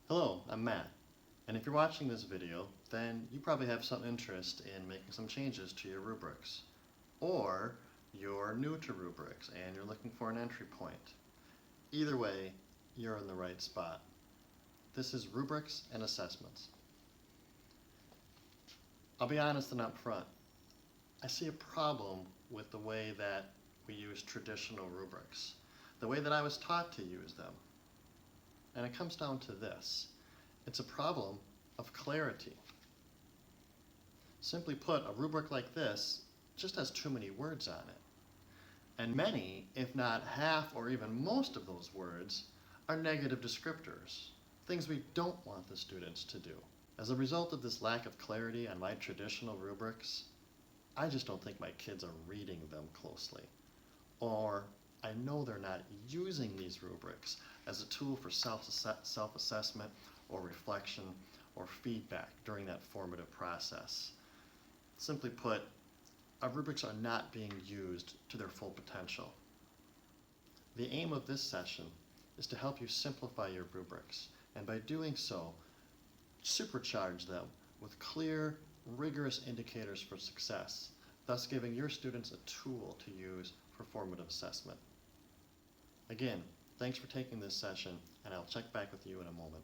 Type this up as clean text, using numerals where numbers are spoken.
Hello, I'm Matt, and if you're watching this video, then you probably have some interest in making some changes to your rubrics. Or you're new to rubrics and you're looking for an entry point. Either way, you're in the right spot. This is Rubrics and Assessments. I'll be honest and upfront. I see a problem with the way that we use traditional rubrics, the way that I was taught to use them. And it comes down to this. It's a problem of clarity. Simply put, a rubric like this just has too many words on it. And many, if not half or even most of those words, are negative descriptors, things we don't want the students to do. As a result of this lack of clarity on my traditional rubrics, I just don't think my kids are reading them closely. Or I know they're not using these rubrics as a tool for self-assessment or reflection or feedback during that formative process. Simply put, our rubrics are not being used to their full potential. The aim of this session is to help you simplify your rubrics, and by doing so, supercharge them with clear, rigorous indicators for success, thus giving your students a tool to use for formative assessment. Again, thanks for taking this session, and I'll check back with you in a moment.